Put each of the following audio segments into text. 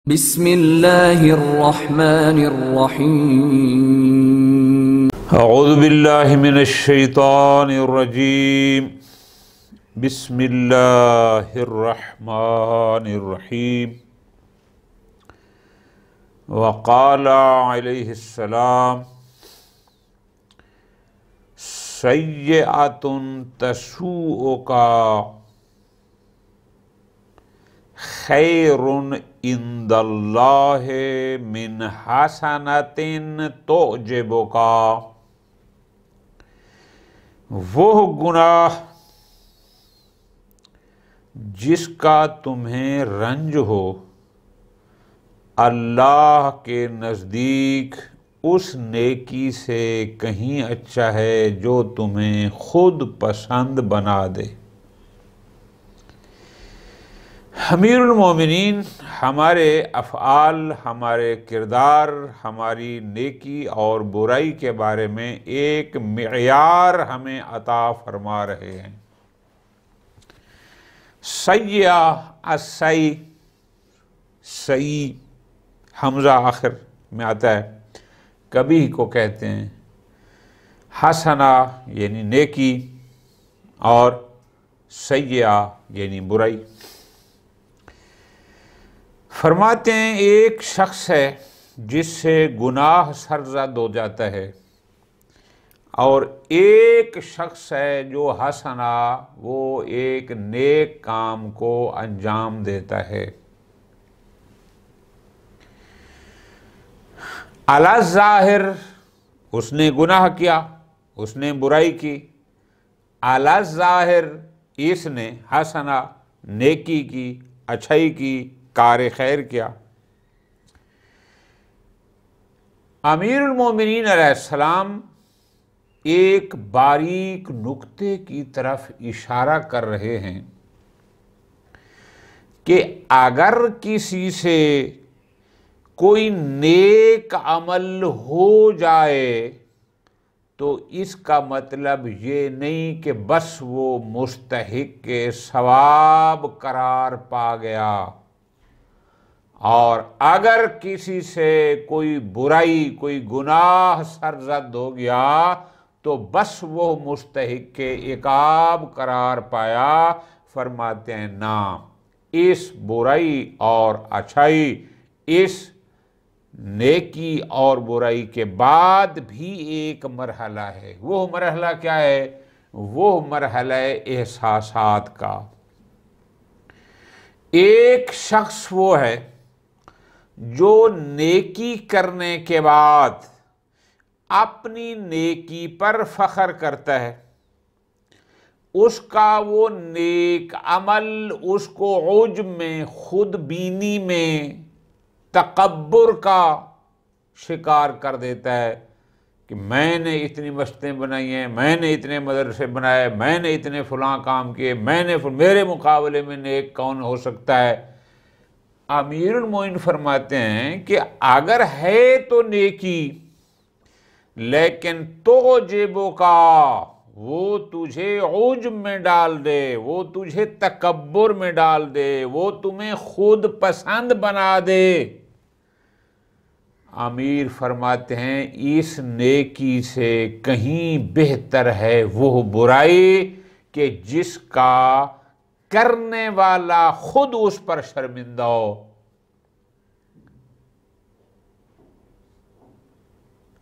बिस्मिल्लाहिर्रहमानिर्रहीम। अऊज़ु बिल्लाहि मिनश्शैतानिर्रजीम। बिस्मिल्लाहिर्रहमानिर्रहीम। वक़ाल अलैहिस्सलाम सय्यअतुन तसूउका खैरुन इंदल्लाहि मिन हसनतिन तुअजिबुका। वो गुनाह जिसका तुम्हें रंज हो, अल्लाह के नज़दीक उस नेकी से कहीं अच्छा है जो तुम्हें खुद पसंद बना दे। अमीरुल मोमिनीन हमारे अफ़आल, हमारे किरदार, हमारी नेकी और बुराई के बारे में एक मियार हमें अता फरमा रहे हैं। सय्या असई, सई हमज़ा आखिर में आता है, कभी को कहते हैं। हसना यानी नेकी और सय्या यानी बुराई। फरमाते हैं एक शख्स है जिससे गुनाह सरज़द हो जाता है, और एक शख्स है जो हसना, वो एक नेक काम को अंजाम देता है। अला ज़ाहिर उसने गुनाह किया, उसने बुराई की। अला ज़ाहिर इसने हसना नेकी की, अच्छाई की, कार खैर किया। अमीरुल मोमिनीन अलैहिस्सलाम एक बारीक नुक्ते की तरफ इशारा कर रहे हैं कि अगर किसी से कोई नेक अमल हो जाए तो इसका मतलब ये नहीं कि बस वो मुस्तहिक के सवाब करार पा गया, और अगर किसी से कोई बुराई, कोई गुनाह सरज़द हो गया तो बस वो मुस्तहिक के इकाब करार पाया। फरमाते हैं ना, इस बुराई और अच्छाई, इस नेकी और बुराई के बाद भी एक मरहला है। वो मरहला क्या है? वो मरहला एहसासात का। एक शख्स वो है जो नेकी करने के बाद अपनी नेकी पर फख्र करता है। उसका वो नेक अमल उसको उज्ब में, खुद बीनी में, तकब्बुर का शिकार कर देता है कि मैंने इतनी मस्जिदें बनाई हैं, मैंने इतने मदरसे बनाए, मैंने इतने फलां काम किए, मेरे मुकाबले में नेक कौन हो सकता है। अमीरुल मोमिनीन फरमाते हैं कि अगर है तो नेकी, लेकिन तो जेबों का वो तुझे उज्ब में डाल दे, वो तुझे तकब्बुर में डाल दे, वो तुम्हें खुद पसंद बना दे। अमीर फरमाते हैं इस नेकी से कहीं बेहतर है वो बुराई कि जिसका करने वाला खुद उस पर शर्मिंदा हो।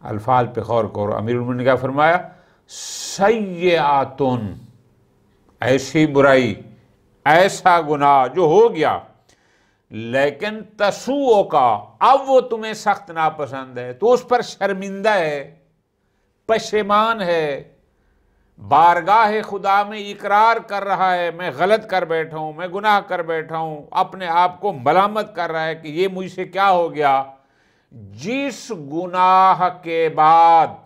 अल्फाज पे गौर करो। अमीरुल मोमिनीन ने क्या फरमाया? सय्यअतुन, ऐसी बुराई, ऐसा गुनाह जो हो गया, लेकिन तसूओ का, अब वो तुम्हें सख्त नापसंद है, तो उस पर शर्मिंदा है, पशेमान है, बारगाह खुदा में इकरार कर रहा है मैं गलत कर बैठा हूं, मैं गुनाह कर बैठा हूं, अपने आप को मलामत कर रहा है कि ये मुझसे क्या हो गया। जिस गुनाह के बाद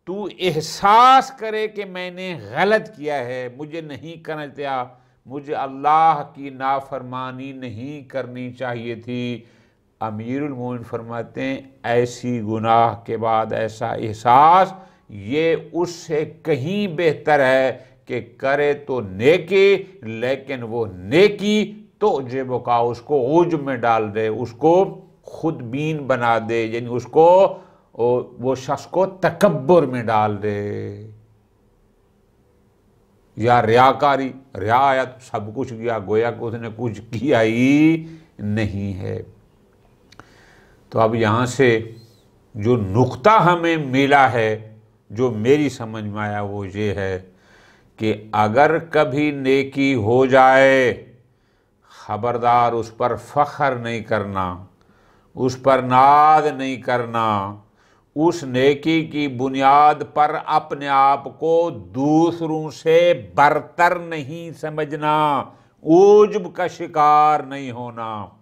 तू एहसास करे कि मैंने गलत किया है, मुझे नहीं करना चाहिए, मुझे अल्लाह की नाफरमानी नहीं करनी चाहिए थी, अमीरुल मोमिनीन फरमाते हैं ऐसी गुनाह के बाद ऐसा एहसास ये उससे कहीं बेहतर है कि करे तो नेकी, लेकिन वो नेकी तो जेब का उसको उज्ब में डाल दे, उसको खुदबीन बना दे, यानी उसको वो शख्स को तकब्बुर में डाल दे। या रियाकारी, रिया आया तो सब कुछ किया, गोया कि उसने कुछ किया ही नहीं है। तो अब यहाँ से जो नुक्ता हमें मिला है, जो मेरी समझ में आया, वो ये है कि अगर कभी नेकी हो जाए, खबरदार उस पर फ़ख्र नहीं करना, उस पर नाज नहीं करना, उस नेकी की बुनियाद पर अपने आप को दूसरों से बरतर नहीं समझना, ऊजुब का शिकार नहीं होना।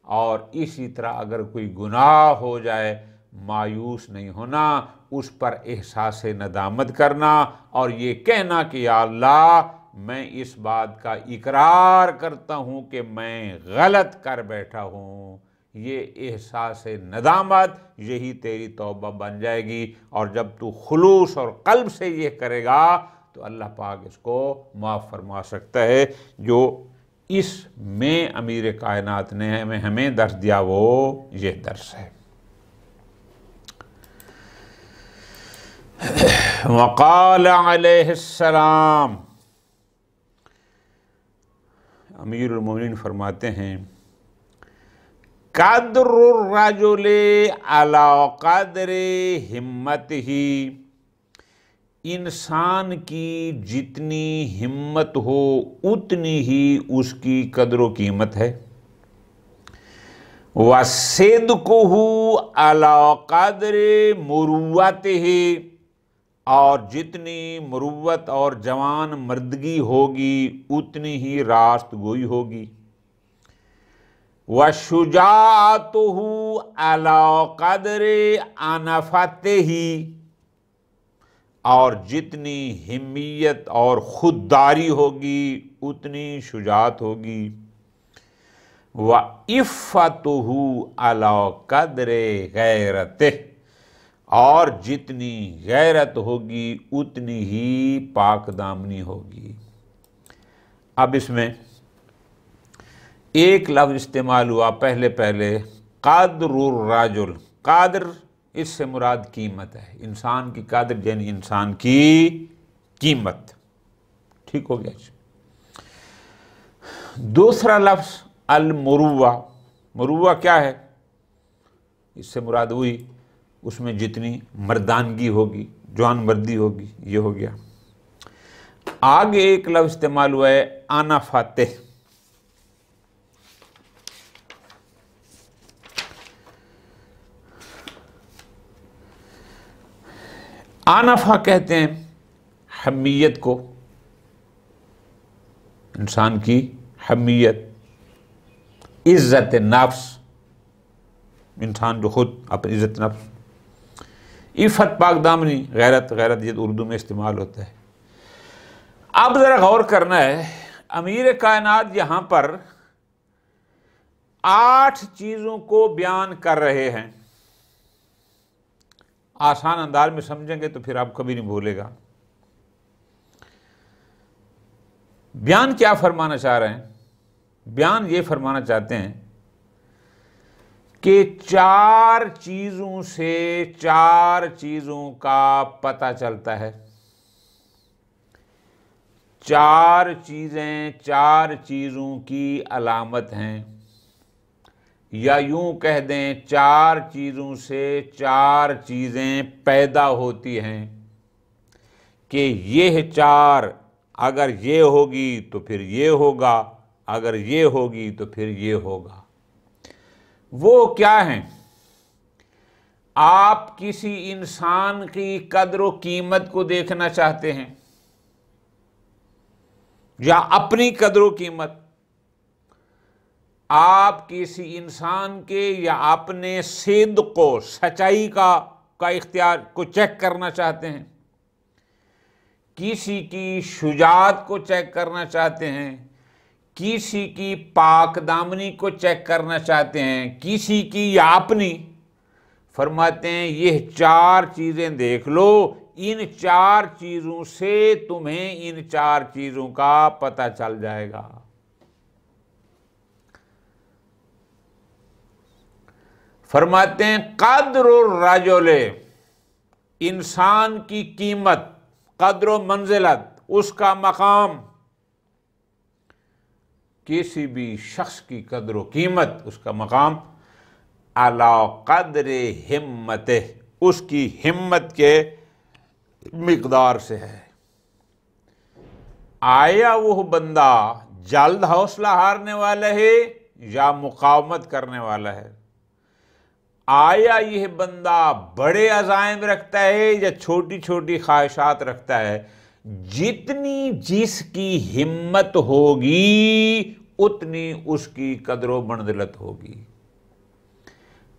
और इसी तरह अगर कोई गुनाह हो जाए, मायूस नहीं होना, उस पर एहसास नदामत करना और ये कहना कि या अल्लाह मैं इस बात का इकरार करता हूँ कि मैं गलत कर बैठा हूँ। ये एहसास नदामत, यही तेरी तौबा बन जाएगी। और जब तू खुलूस और कल्ब से ये करेगा तो अल्लाह पाक इसको माफ़ फरमा सकता है। जो इसमें अमीर कायनात ने हमें दर्स दिया वो ये दर्स है। वक़ाल अलैहिस्सलाम, अमीरुल मोमिनीन फरमाते हैं, क़द्रुर रजुले अला क़द्रि हिम्मतिही, इंसान की जितनी हिम्मत हो उतनी ही उसकी कदर कीमत है। व सिद्क़ुहु अला क़द्रि मुरुव्वतिही, और जितनी मुरुव्वत और जवान मर्दगी होगी उतनी ही रास्त गोई होगी। व शुजाअतुहु अला क़द्रि अनफ़तिही, और जितनी हिम्मियत और खुददारी होगी उतनी शुजात होगी। व इफ़्फ़तुहु अला क़द्रि गैरतिह, और जितनी गैरत होगी उतनी ही पाकदामनी होगी। अब इसमें एक लफ्ज़ इस्तेमाल हुआ पहले क़द्रुर रजुल। क़द्र इससे मुराद कीमत है, इंसान की कद्र यानी इंसान की कीमत। ठीक हो गया। दूसरा लफ्ज़ अल मुरुव्वा। मुरुव्वा क्या है? इससे मुराद हुई उसमें जितनी मर्दानगी होगी, जवान मर्दी होगी, ये हो गया। आगे एक लफ्ज़ इस्तेमाल हुआ है अनफ़तिह। आनफा कहते हैं हम्मियत को, इंसान की हम्मियत, इज़्ज़त नफ्स, इंसान जो खुद अपनी इज़्ज़त नफ्स, इफ़त पाकदामनी, गैरत, गैरत ये उर्दू में इस्तेमाल होता है। अब ज़रा गौर करना है, अमीर कायनात यहाँ पर 8 चीज़ों को बयान कर रहे हैं। आसान अंदाज में समझेंगे तो फिर आप कभी नहीं भूलेगा। बयान क्या फरमाना चाह रहे हैं? बयान ये फरमाना चाहते हैं कि 4 चीज़ों से 4 चीज़ों का पता चलता है। 4 चीज़ें 4 चीज़ों की अलामत हैं, या यूं कह दें 4 चीज़ों से 4 चीज़ें पैदा होती हैं कि ये 4 अगर ये होगी तो फिर ये होगा, अगर ये होगी तो फिर ये होगा। वो क्या हैं? आप किसी इंसान की कद्र व कीमत को देखना चाहते हैं, या अपनी कद्र व कीमत? आप किसी इंसान के या अपने सिद्क़ को, सच्चाई का इख्तियार को चेक करना चाहते हैं, किसी की शुजात को चेक करना चाहते हैं, किसी की पाकदामनी को चेक करना चाहते हैं, किसी की या अपनी? फरमाते हैं ये 4 चीज़ें देख लो, इन 4 चीज़ों से तुम्हें इन 4 चीज़ों का पता चल जाएगा। फरमाते हैं कद्रुर रजुले, इंसान की कीमत, कद्र मंजिलत, उसका मकाम, किसी भी शख्स की कद्र कीमत, उसका मकाम, अला कद्र हिम्मत, उसकी हिम्मत के मिकदार से है। आया वो बंदा जल्द हौसला हारने वाला है या मुकावमत करने वाला है? आया यह बंदा बड़े अज़ाइम रखता है या छोटी छोटी ख्वाहिशात रखता है? जितनी जिसकी हिम्मत होगी उतनी उसकी कदर मंजिलत होगी।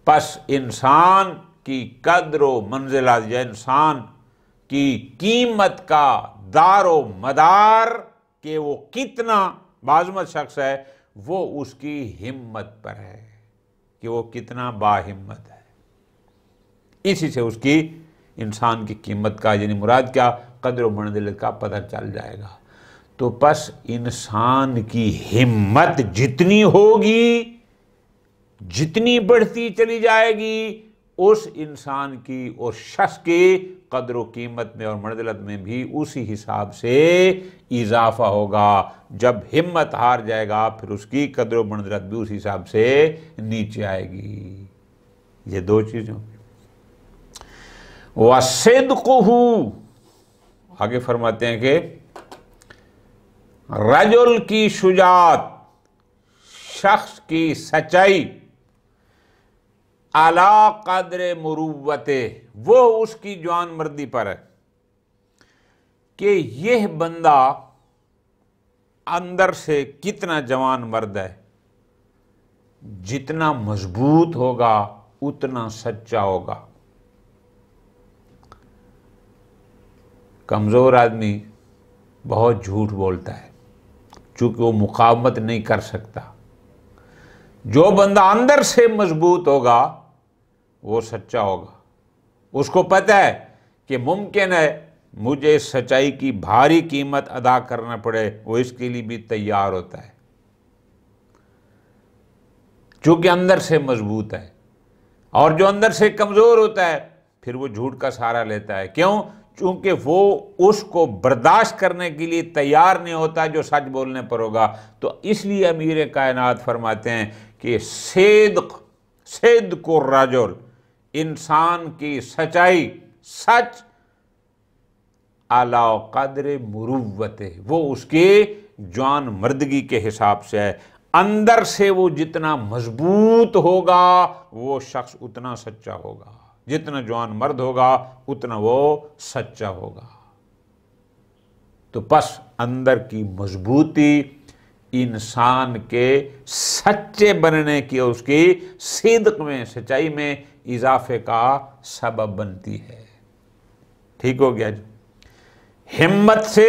बस इंसान की कदर मंजिलत या इंसान की कीमत का दारो मदार के वो कितना बाज़मत शख्स है, वो उसकी हिम्मत पर है कि वो कितना बाहिम्मत है। इसी से उसकी इंसान की कीमत का, यानी मुराद क्या, कद्र मंजिलत का पता चल जाएगा। तो बस इंसान की हिम्मत जितनी होगी, जितनी बढ़ती चली जाएगी, उस इंसान की, उस शख्स की कद्र कीमत में और मंजिलत में भी उसी हिसाब से इजाफा होगा। जब हिम्मत हार जाएगा फिर उसकी कद्र मंजिलत भी उस हिसाब से नीचे आएगी। ये दो चीज़ों वसिद्क़ुहु, आगे फरमाते हैं कि रजुल की शुजात, शख्स की सच्चाई, अला कद्र मुरुव्वते, वो उसकी जवान मर्दी पर है कि यह बंदा अंदर से कितना जवान मर्द है। जितना मजबूत होगा उतना सच्चा होगा। कमज़ोर आदमी बहुत झूठ बोलता है चूँकि वो मुकावमत नहीं कर सकता। जो बंदा अंदर से मजबूत होगा वो सच्चा होगा। उसको पता है कि मुमकिन है मुझे सच्चाई की भारी कीमत अदा करना पड़े, वो इसके लिए भी तैयार होता है चूँकि अंदर से मजबूत है। और जो अंदर से कमज़ोर होता है फिर वो झूठ का सहारा लेता है। क्यों? चूँकि वो उसको बर्दाश्त करने के लिए तैयार नहीं होता जो सच बोलने पर होगा। तो इसलिए अमीर कायनात फरमाते हैं कि सिद्क़ु रजुल, इंसान की सच्चाई, सच, अला कद्र मुरुव्वते, वो उसके जान मर्दगी के हिसाब से है। अंदर से वो जितना मजबूत होगा वो शख्स उतना सच्चा होगा। जितना जवान मर्द होगा उतना वो सच्चा होगा। तो बस अंदर की मजबूती इंसान के सच्चे बनने की, उसकी सिद्क़ में, सच्चाई में इजाफे का सबब बनती है। ठीक हो गया जी। हिम्मत से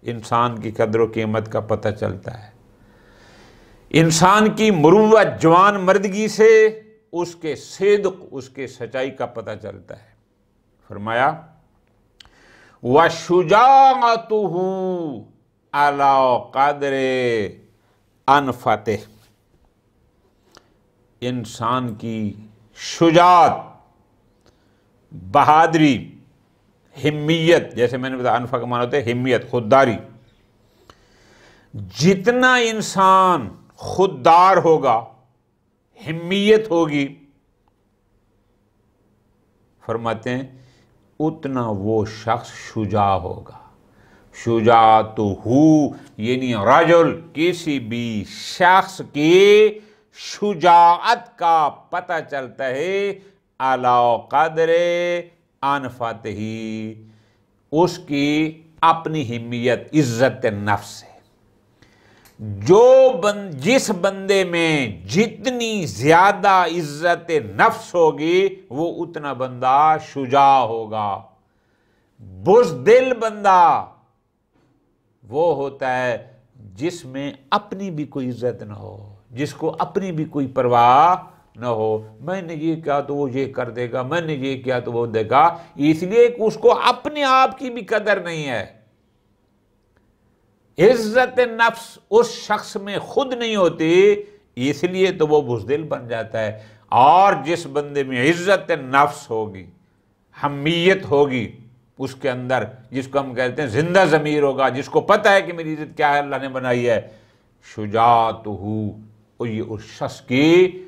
इंसान की कद्र कीमत का पता चलता है। इंसान की मुरुव्वत, जवान मर्दगी से उसके सिद्क़, उसके सच्चाई का पता चलता है। फरमाया वशुजाअतुहु अला कद्र अनफते, इंसान की शुजात, बहादुरी, हिम्मियत, जैसे मैंने बताया अनफा का माना होता है हिम्मियत, खुददारी। जितना इंसान खुददार होगा, हिम्मियत होगी, फरमाते हैं उतना वो शख्स शुजा होगा। शुजाअतुहु यानी रजुल, किसी भी शख्स की शुजाअत का पता चलता है अला कद्र अनफतिही, उसकी अपनी हिम्मियत, इज्जत नफ्स है। जिस बंदे में जितनी ज्यादा इज्जत नफ्स होगी वो उतना बंदा शुजा होगा। बुज़दिल बंदा वो होता है जिसमें अपनी भी कोई इज्जत ना हो, जिसको अपनी भी कोई परवाह न हो। मैंने ये किया तो वो ये कर देगा, मैंने ये किया तो वो देगा, इसलिए उसको अपने आप की भी कदर नहीं है। इज्जत नफ्स उस शख्स में खुद नहीं होती, इसलिए तो वो बुज़दिल बन जाता है। और जिस बंदे में इज़्ज़त नफ्स होगी, हमीयत होगी उसके अंदर, जिसको हम कहते हैं जिंदा ज़मीर होगा, जिसको पता है कि मेरी इज़्ज़त क्या है, अल्लाह ने बनाई है, शुजाअतहू, ये उस शख्स की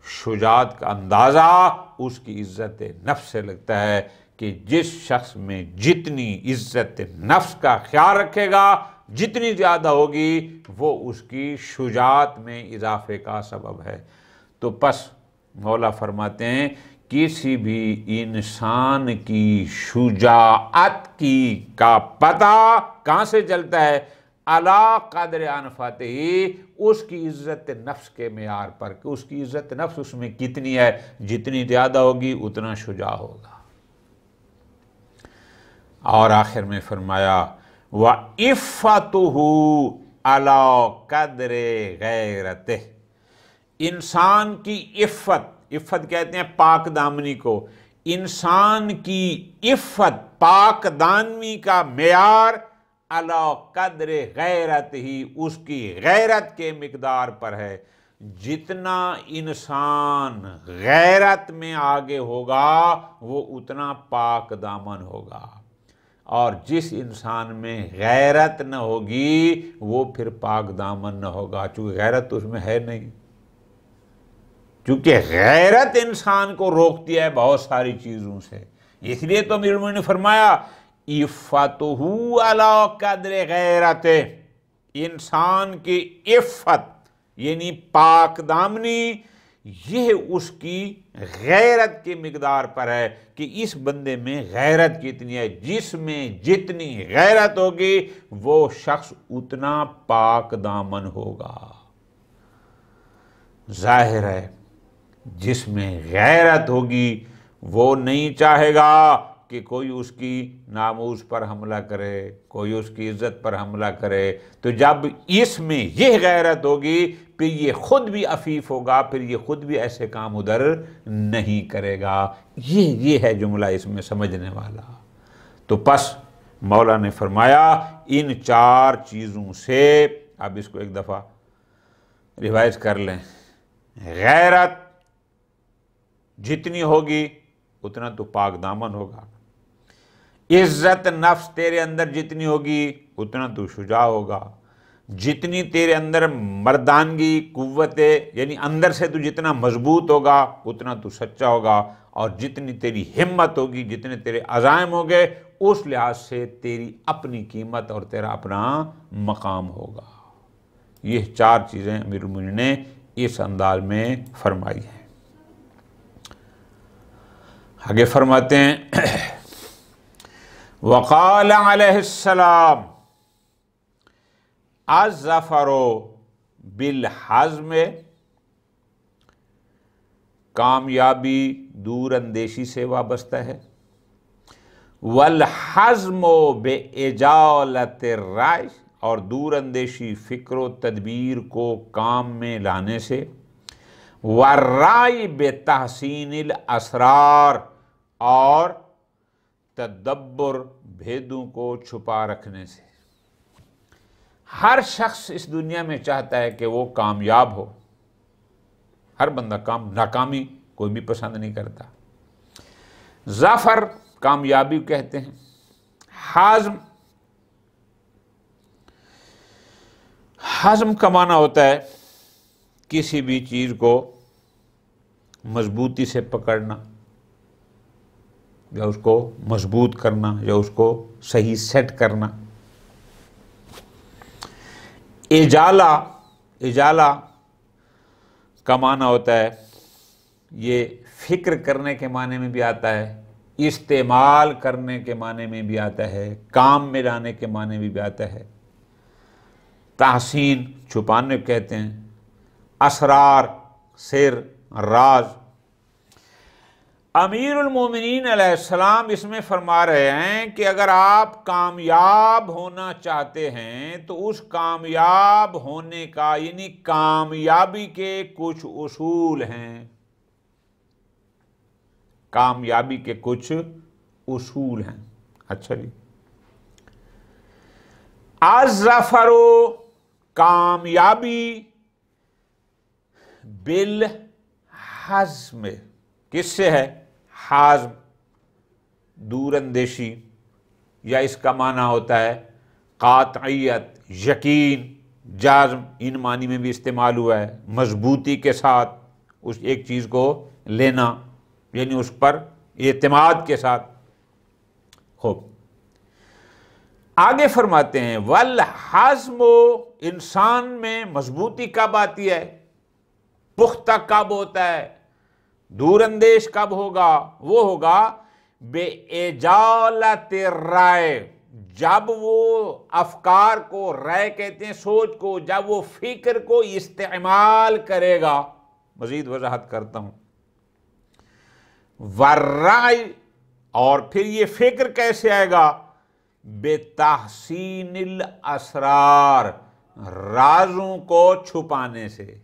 शुजात का अंदाज़ा उसकी इज़्ज़त नफ्स से लगता है कि जिस शख्स में जितनी इज़्ज़त नफ्स का ख्याल रखेगा, जितनी ज़्यादा होगी, वो उसकी शुजात में इजाफे का सबब है। तो बस मौला फरमाते हैं किसी भी इंसान की शुजाअत की का पता कहाँ से चलता है? अला कदर अनफाते ही, उसकी इज़्ज़त नफ्स के मेयार पर, कि उसकी इज़्ज़त नफ्स उसमें कितनी है। जितनी ज़्यादा होगी उतना शुजा होगा। और आखिर में फरमाया व इफ़्फ़तुहु अला कदर गैरते, इंसान की इफ़्फ़त, इफ़्फ़त कहते हैं पाक दामनी को, इंसान की इफ़्फ़त पाक दामनी का मेयार अला कदर गैरत ही, उसकी गैरत के मिकदार पर है। जितना इंसान गैरत में आगे होगा वो उतना पाक दामन होगा, और जिस इंसान में गैरत न होगी वो फिर पाक दामन न होगा, चूँकि गैरत तो उसमें है नहीं। क्योंकि गैरत इंसान को रोकती है बहुत सारी चीज़ों से, इसलिए तो अमीरुल मोमिनीन ने फरमाया इफ़्फ़तुहु अला कदर गैरत, इंसान की इफ़्फ़त यानी पाक दामनी, यह उसकी गैरत की मिकदार पर है कि इस बंदे में गैरत कितनी है। जिसमें जितनी गैरत होगी वो शख्स उतना पाक दामन होगा। जाहिर है जिसमें गैरत होगी वो नहीं चाहेगा कि कोई उसकी नामूस पर हमला करे, कोई उसकी इज़्ज़त पर हमला करे। तो जब इसमें यह गैरत होगी फिर ये खुद भी अफीफ होगा, फिर ये खुद भी ऐसे काम उधर नहीं करेगा। ये है जुमला इसमें समझने वाला। तो बस मौला ने फरमाया इन चार चीज़ों से, अब इसको एक दफ़ा रिवाइज कर लें, गैरत जितनी होगी उतना तो पाक दामन होगा, इज्जत नफ्स तेरे अंदर जितनी होगी उतना तू शुजा होगा, जितनी तेरे अंदर मर्दानगी कुव्वत यानी अंदर से तू जितना मजबूत होगा उतना तू सच्चा होगा, और जितनी तेरी हिम्मत होगी, जितने तेरे अज़ाइम होंगे, उस लिहाज से तेरी अपनी कीमत और तेरा अपना मकाम होगा। ये चार चीज़ें अमीरुल मोमिनीन ने इस अंदाज में फरमाई हैं। आगे फरमाते हैं वक़ाल अलैहिस्सलाम अज़्ज़फ़रो बिलहज़्म, कामयाबी दूर अंदेशी से वाबस्ता है, वल हज़्मो बेइजालत राय, और दूर अंदेशी फ़िक्र तदबीर को काम में लाने से, वर्राय बेतहसीनिल असरार, और तदब्बर भेदों को छुपा रखने से। हर शख्स इस दुनिया में चाहता है कि वो कामयाब हो, हर बंदा नाकामी कोई भी पसंद नहीं करता। ज़फ़र कामयाबी कहते हैं, हज़्म का माना होता है किसी भी चीज़ को मजबूती से पकड़ना, या उसको मजबूत करना, या उसको सही सेट करना। इजाला का माना होता है, ये फ़िक्र करने के माने में भी आता है, इस्तेमाल करने के माने में भी आता है, काम में लाने के माने में भी आता है। तहसीन छुपाने कहते हैं, असरार सिर राज। अमीरुल मोमिनीन अलैहिस्सलाम इसमें फरमा रहे हैं कि अगर आप कामयाब होना चाहते हैं तो उस कामयाब होने का यानी कामयाबी के कुछ उसूल हैं, कामयाबी के कुछ उसूल हैं। अच्छा जी, अज़्ज़फ़रो कामयाबी बिल हज़्म, किससे है? हाज़्म, दूरंदेशी, या इसका माना होता है कातइयत, यकीन, जाज़्म, इन मानी में भी इस्तेमाल हुआ है। मजबूती के साथ उस एक चीज़ को लेना, यानी उस पर एतमाद के साथ। खूब आगे फरमाते हैं वल हज़्म, इंसान में मजबूती कब आती है, पुख्ता कब होता है, दूरंदेश कब होगा? वो होगा बेइजालत राय, जब वो अफकार को, राय कहते हैं सोच को, जब वो फिक्र को इस्तेमाल करेगा। मजीद वजाहत करता हूं, वर्राय, और फिर ये फिक्र कैसे आएगा? बेतहसीनिल असरार, राजों को छुपाने से।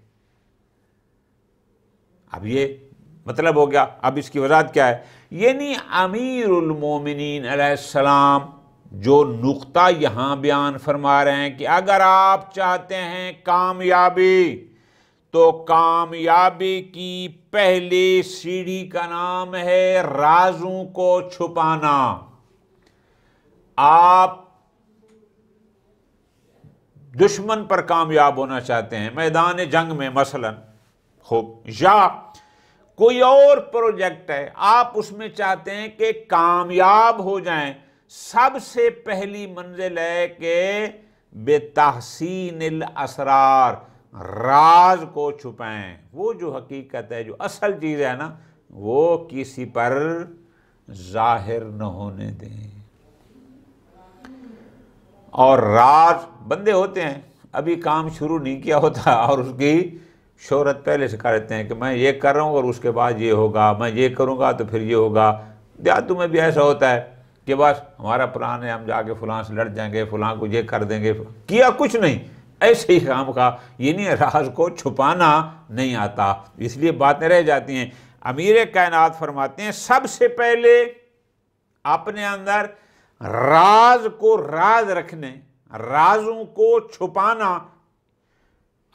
अब ये मतलब हो गया। अब इसकी वजाहत क्या है? यानी अमीरुल मोमिनीन अलैहिस्सलाम जो नुक्ता यहां बयान फरमा रहे हैं कि अगर आप चाहते हैं कामयाबी, तो कामयाबी की पहली सीढ़ी का नाम है राजों को छुपाना। आप दुश्मन पर कामयाब होना चाहते हैं मैदान जंग में मसलन, खूब, या कोई और प्रोजेक्ट है, आप उसमें चाहते हैं कि कामयाब हो जाएं, सबसे पहली मंजिल है कि बेतहसीनिल असरार, राज को छुपाएं। वो जो हकीकत है, जो असल चीज है ना, वो किसी पर जाहिर न होने दें। और राज बंदे होते हैं, अभी काम शुरू नहीं किया होता और उसकी शोहरत पहले से कर देते हैं कि मैं ये कर रहा हूँ और उसके बाद ये होगा, मैं ये करूँगा तो फिर ये होगा। देहातों में भी ऐसा होता है कि बस हमारा प्लान है, हम जाके फलां से लड़ जाएंगे, फलां को ये कर देंगे, किया कुछ नहीं, ऐसे ही काम का। ये नहीं, राज को छुपाना नहीं आता, इसलिए बातें रह जाती हैं। अमीर कायनात फरमाते हैं सबसे पहले अपने अंदर राज को राज रखने, राजों को छुपाना।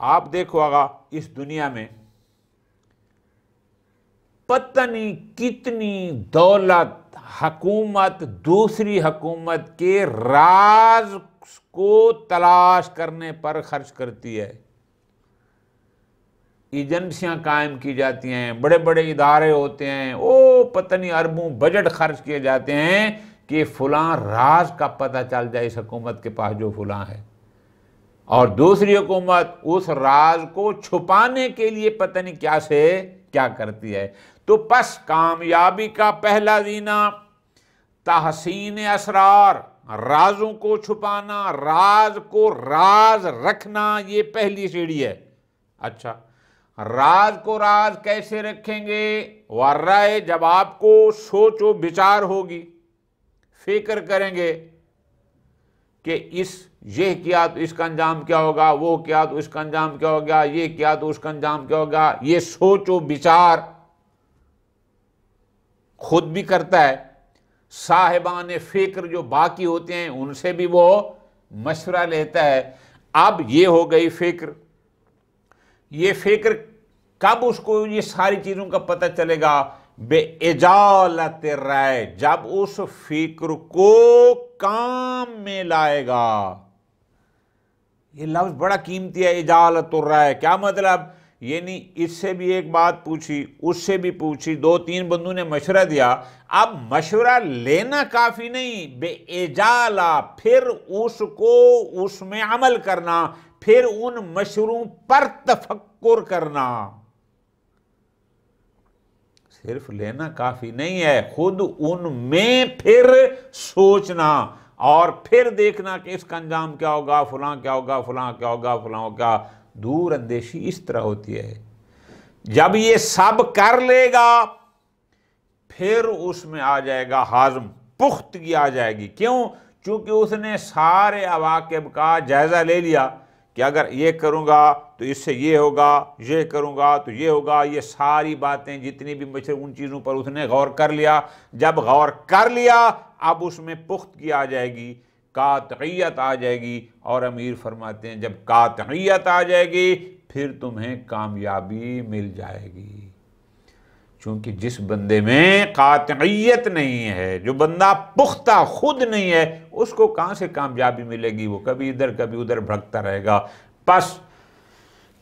आप देखोगा इस दुनिया में पता नहीं कितनी दौलत हुकूमत दूसरी हुकूमत के राज को तलाश करने पर खर्च करती है। एजेंसियां कायम की जाती हैं, बड़े बड़े इदारे होते हैं, ओ पता नहीं अरबों बजट खर्च किए जाते हैं कि फलां राज का पता चल जाए इस हुकूमत के पास जो फलां है। और दूसरी हुकूमत उस राज को छुपाने के लिए पता नहीं क्या से क्या करती है। तो बस कामयाबी का पहला जीना तहसीन असरार, राजों को छुपाना, राज को राज रखना, ये पहली सीढ़ी है। अच्छा, राज को राज कैसे रखेंगे? वर्राए, जब आपको सोचो विचार होगी, फिक्र करेंगे कि ये किया तो इसका अंजाम क्या होगा, वो किया तो इसका अंजाम क्या होगा, ये किया तो उसका अंजाम क्या होगा, ये सोचो विचार खुद भी करता है। साहिबान फिक्र जो बाकी होते हैं उनसे भी वो मशवरा लेता है। अब ये हो गई फिक्र। ये फिक्र कब उसको ये सारी चीजों का पता चलेगा? बेइजालत राय, जब उस फिक्र को काम में लाएगा। ये लफ्ज बड़ा कीमती है, इजालत राय। क्या मतलब? यानी इससे भी एक बात पूछी, उससे भी पूछी, 2-3 बंदों ने मशवरा दिया। अब मशवरा लेना काफी नहीं, बेइजाला, फिर उसको उसमें अमल करना, फिर उन मशवरों पर तफक्कुर करना। सिर्फ लेना काफी नहीं है, खुद उनमें फिर सोचना और फिर देखना कि इसका अंजाम क्या होगा, फलां क्या होगा, फलां क्या होगा, फलां होगा। दूर अंदेशी इस तरह होती है। जब ये सब कर लेगा फिर उसमें आ जाएगा हाज़म, पुख्तगी आ जाएगी। क्यों? क्योंकि उसने सारे अवाक़िब का जायजा ले लिया कि अगर ये करूँगा तो इससे ये होगा, ये करूँगा तो ये होगा। ये सारी बातें जितनी भी बचे उन चीज़ों पर उसने गौर कर लिया। जब गौर कर लिया अब उसमें पुख्तगी आ जाएगी, कातइयत आ जाएगी। और अमीर फरमाते हैं जब कातइयत आ जाएगी फिर तुम्हें कामयाबी मिल जाएगी। क्योंकि जिस बंदे में कातियत नहीं है, जो बंदा पुख्ता खुद नहीं है, उसको कहाँ से कामयाबी मिलेगी? वो कभी इधर कभी उधर भटकता रहेगा। बस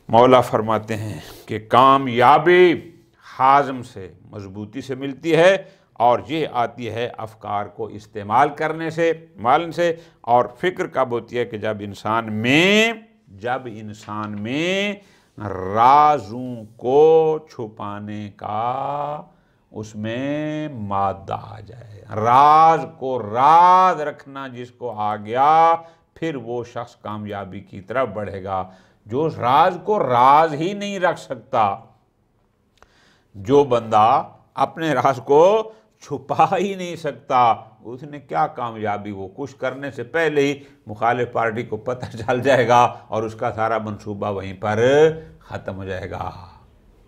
मौला फरमाते हैं कि कामयाबी हाज़म से, मजबूती से मिलती है, और ये आती है अफकार को इस्तेमाल करने से, मालन से। और फ़िक्र कब होती है? कि जब इंसान में राज़ों को छुपाने का उसमें मादा आ जाए। राज को राज रखना जिसको आ गया, फिर वो शख्स कामयाबी की तरफ बढ़ेगा। जो राज को राज ही नहीं रख सकता, जो बंदा अपने राज को छुपा ही नहीं सकता, उसने क्या कामयाबी? वो कुछ करने से पहले ही मुखालिफ पार्टी को पता चल जाएगा और उसका सारा मंसूबा वहीं पर ख़त्म हो जाएगा।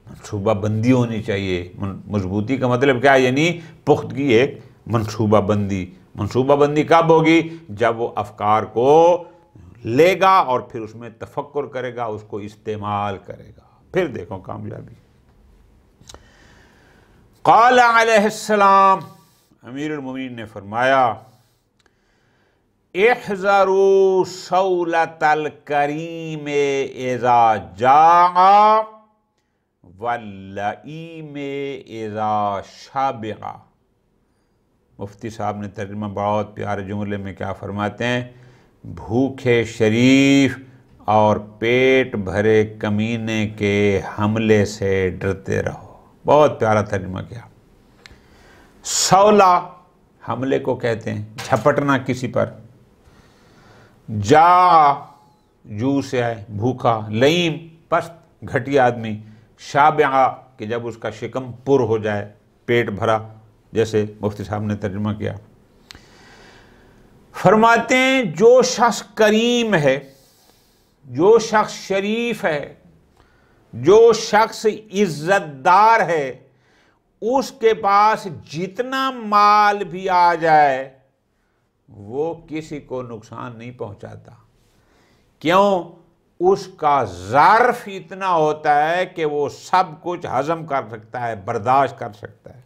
मंसूबा बंदी होनी चाहिए। मजबूती का मतलब क्या है? यानी पुख्तगी, एक मंसूबा बंदी। मंसूबा बंदी कब होगी? जब वो अफकार को लेगा और फिर उसमें तफक्कुर करेगा, उसको इस्तेमाल करेगा, फिर देखो कामयाबी। क़ाल अलैहिस्सलाम, अमीरुल मोमिनीन ने फरमाया, इहज़रू शौलतल करीम इज़ा जाआ वल्लईम इज़ा शाबिगा। मुफ्ती साहब ने तर्जुमा बहुत प्यारे जुमले में क्या फरमाते हैं? भूखे शरीफ और पेट भरे कमीने के हमले से डरते रहो। बहुत प्यारा तर्जुमा किया। सौला हमले को कहते हैं, झपटना किसी पर। जा जू से आए, भूखा। लईम पस्त, घटिया आदमी। शाबिआ कि जब उसका शिकम पुर हो जाए, पेट भरा, जैसे मुफ्ती साहब ने तर्जुमा किया। फरमाते हैं जो शख्स करीम है, जो शख्स शरीफ है, जो शख्स इज्जतदार है, उसके पास जितना माल भी आ जाए वो किसी को नुकसान नहीं पहुंचाता। क्यों? उसका ज़र्फ इतना होता है कि वो सब कुछ हजम कर सकता है, बर्दाश्त कर सकता है।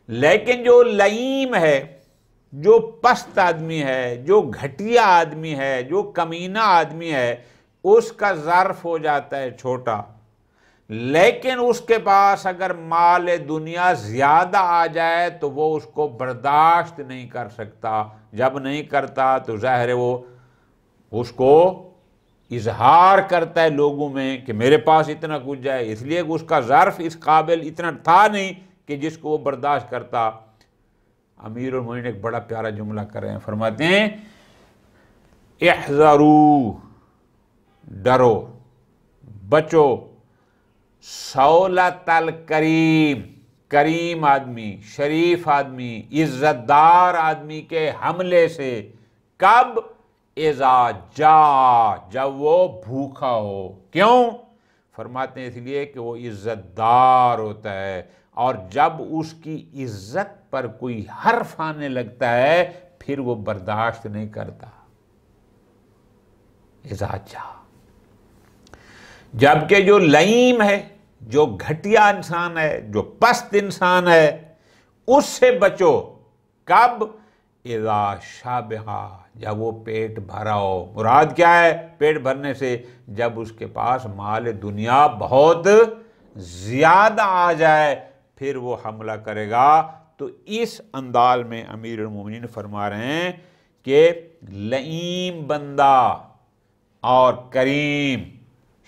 लेकिन जो लईम है, जो पस्त आदमी है, जो घटिया आदमी है, जो कमीना आदमी है, उसका ज़र्फ हो जाता है छोटा। लेकिन उसके पास अगर माल दुनिया ज़्यादा आ जाए तो वो उसको बर्दाश्त नहीं कर सकता। जब नहीं करता तो ज़ाहिर है वो उसको इजहार करता है लोगों में कि मेरे पास इतना कुछ जाए, इसलिए उसका ज़र्फ इस काबिल इतना था नहीं कि जिसको वो बर्दाश्त करता। अमीरुल मोमिनीन एक बड़ा प्यारा जुमला कर रहे हैं, फरमाते हैं इहज़रू, डरो, बचो, सौलतल करीम, करीम आदमी, शरीफ आदमी, इज्जतदार आदमी के हमले से। कब? इज़ा जा, जब वो भूखा हो। क्यों? फरमाते हैं इसलिए कि वो इज्जतदार होता है, और जब उसकी इज्जत पर कोई हर्फ आने लगता है फिर वो बर्दाश्त नहीं करता। इज़ा जा। जबकि जो लईम है, जो घटिया इंसान है, जो पस्त इंसान है, उससे बचो। कब? इज़ा शाबिहा, जब वो पेट भरा हो। मुराद क्या है पेट भरने से? जब उसके पास माल दुनिया बहुत ज़्यादा आ जाए फिर वो हमला करेगा। तो इस अंदाज में अमीरुल मोमिनीन फरमा रहे हैं कि लईम बंदा और करीम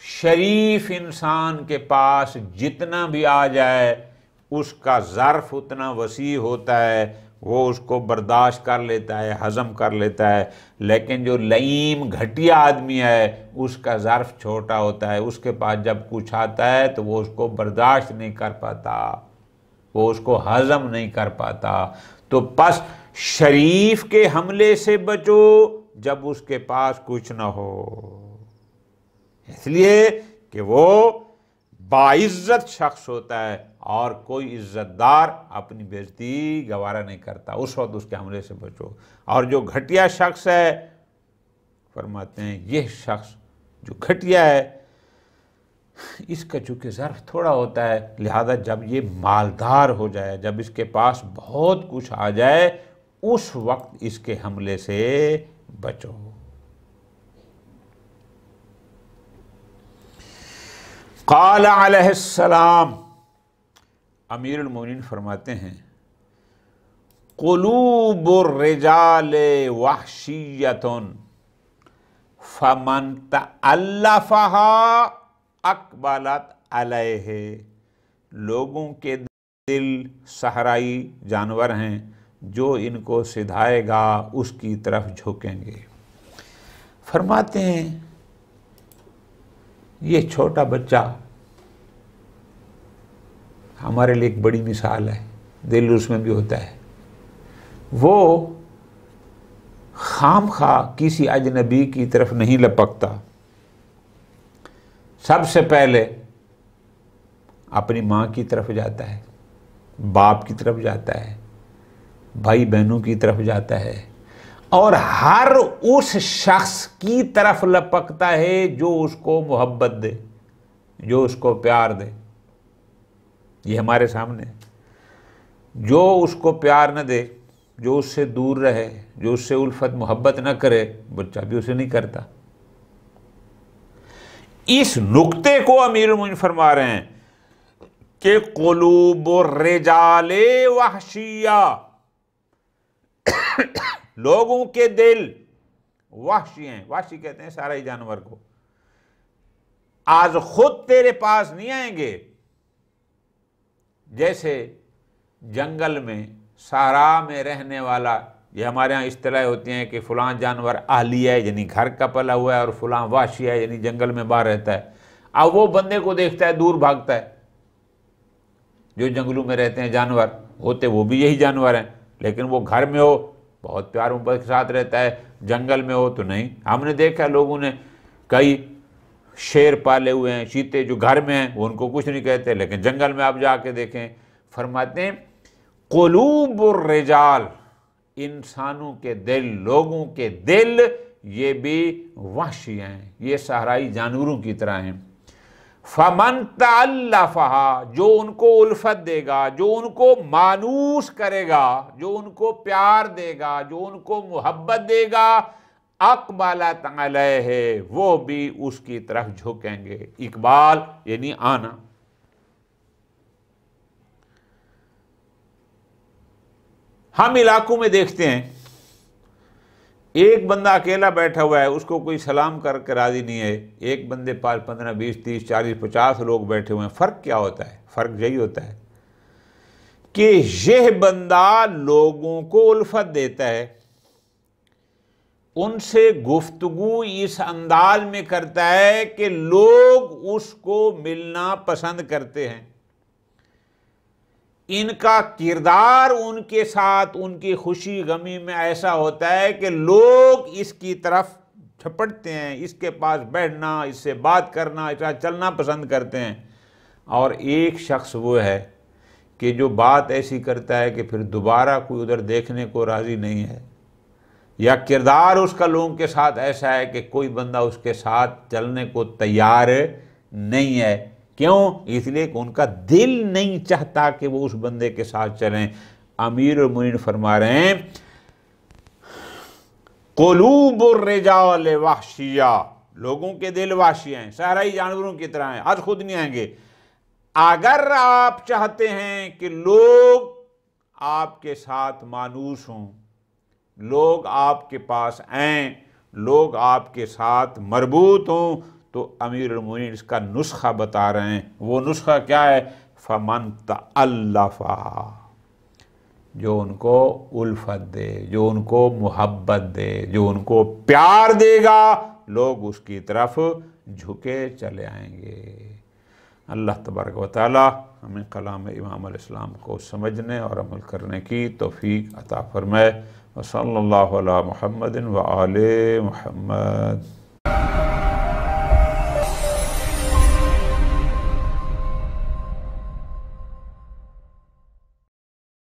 शरीफ इंसान के पास जितना भी आ जाए उसका ज़र्फ उतना वसी होता है, वो उसको बर्दाश्त कर लेता है, हज़म कर लेता है। लेकिन जो लईम घटिया आदमी है उसका ज़र्फ छोटा होता है, उसके पास जब कुछ आता है तो वो उसको बर्दाश्त नहीं कर पाता, वो उसको हज़म नहीं कर पाता। तो बस शरीफ के हमले से बचो जब उसके पास कुछ ना हो, इसलिए कि वो बाइज्जत शख्स होता है और कोई इज्जतदार अपनी बेइज्जती गवारा नहीं करता, उस वक्त उसके हमले से बचो। और जो घटिया शख्स है, फरमाते हैं यह शख्स जो घटिया है, इसका चूँकि ज़र्फ थोड़ा होता है, लिहाजा जब ये मालदार हो जाए, जब इसके पास बहुत कुछ आ जाए, उस वक्त इसके हमले से बचो। क़ाल अलैहिस्सलाम, अमीरुल मोमिनीन फरमाते हैं, क़ुलूबुर रिजाले वहशिय्यतुन फमन तअल्लफ़हा अक़बलत अलैहि। लोगों के दिल सहराई जानवर हैं, जो इनको सिधाएगा उसकी तरफ झुकेंगे। फरमाते हैं ये छोटा बच्चा हमारे लिए एक बड़ी मिसाल है, दिल उसमें भी होता है। वो खामखा किसी अजनबी की तरफ नहीं लपकता, सबसे पहले अपनी माँ की तरफ जाता है, बाप की तरफ जाता है, भाई बहनों की तरफ जाता है, और हर उस शख्स की तरफ लपकता है जो उसको मोहब्बत दे, जो उसको प्यार दे। ये हमारे सामने, जो उसको प्यार न दे, जो उससे दूर रहे, जो उससे उल्फत मोहब्बत न करे, बच्चा भी उसे नहीं करता। इस नुक्ते को अमीरुल मोमिनीन फरमा रहे हैं कि क़ुलूबुर रिजाले वहशिया, लोगों के दिल वहशी हैं। वहशी कहते हैं सारा ही जानवर को। आज खुद तेरे पास नहीं आएंगे, जैसे जंगल में सहरा में रहने वाला, ये हमारे यहाँ इस्तिलाह होती हैं कि फ़लाँ जानवर आहली है यानी घर का पला हुआ है, और फ़लाँ वाशी है यानी जंगल में बाहर रहता है। अब वो बंदे को देखता है, दूर भागता है। जो जंगलों में रहते हैं जानवर होते वो भी यही जानवर हैं, लेकिन वो घर में हो बहुत प्यार मोहब्बत के साथ रहता है, जंगल में हो तो नहीं। हमने देखा लोगों ने कई शेर पाले हुए हैं, चीते जो घर में हैं वो उनको कुछ नहीं कहते, लेकिन जंगल में आप जाके देखें। फरमाते हैं क़ुलूबुर रिजाल, इंसानों के दिल, लोगों के दिल, ये भी वहशी हैं, ये सहराई जानवरों की तरह हैं। फमन तअल्लफ़हा, जो उनको उल्फत देगा, जो उनको मानूस करेगा, जो उनको प्यार देगा, जो उनको मोहब्बत देगा, अक़बलत अलैहि, वो भी उसकी तरफ झुकेंगे। इकबाल यानी आना। हम इलाकों में देखते हैं एक बंदा अकेला बैठा हुआ है, उसको कोई सलाम करके राजी नहीं है, एक बंदे पास 15, 20, 30, 40, 50 लोग बैठे हुए हैं। फ़र्क क्या होता है? फ़र्क यही होता है कि यह बंदा लोगों को उल्फत देता है, उनसे गुफ्तगू इस अंदाज में करता है कि लोग उसको मिलना पसंद करते हैं। इनका किरदार उनके साथ उनकी खुशी गमी में ऐसा होता है कि लोग इसकी तरफ झपटते हैं, इसके पास बैठना, इससे बात करना, इसका चलना पसंद करते हैं। और एक शख्स वो है कि जो बात ऐसी करता है कि फिर दोबारा कोई उधर देखने को राज़ी नहीं है, या किरदार उसका लोगों के साथ ऐसा है कि कोई बंदा उसके साथ चलने को तैयार नहीं है। क्यों? इसलिए कि उनका दिल नहीं चाहता कि वो उस बंदे के साथ चलें। अमीरुल मोमिनीन फरमा रहे हैं क़ुलूबुर रिजाल वहशिया, लोगों के दिल वाशी हैं, सहराई जानवरों की तरह हैं, आज खुद नहीं आएंगे। अगर आप चाहते हैं कि लोग आपके साथ मानूस हों, लोग आपके पास आएँ, लोग आपके साथ मरबूत हों, तो अमीरुल मोमिनीन इसका नुस्खा बता रहे हैं। वो नुस्खा क्या है? फमन तअल्लफ़ा, जो उनको उल्फत दे, जो उनको मोहब्बत दे, जो उनको प्यार देगा, लोग उसकी तरफ झुके चले आएंगे। अल्लाह तबारक व तआला हमें कलाम इमाम अलैहिस्सलाम को समझने और अमल करने की तौफीक अता फरमाए। व सल्लल्लाहु अला मुहम्मदिन व आले मुहम्मद।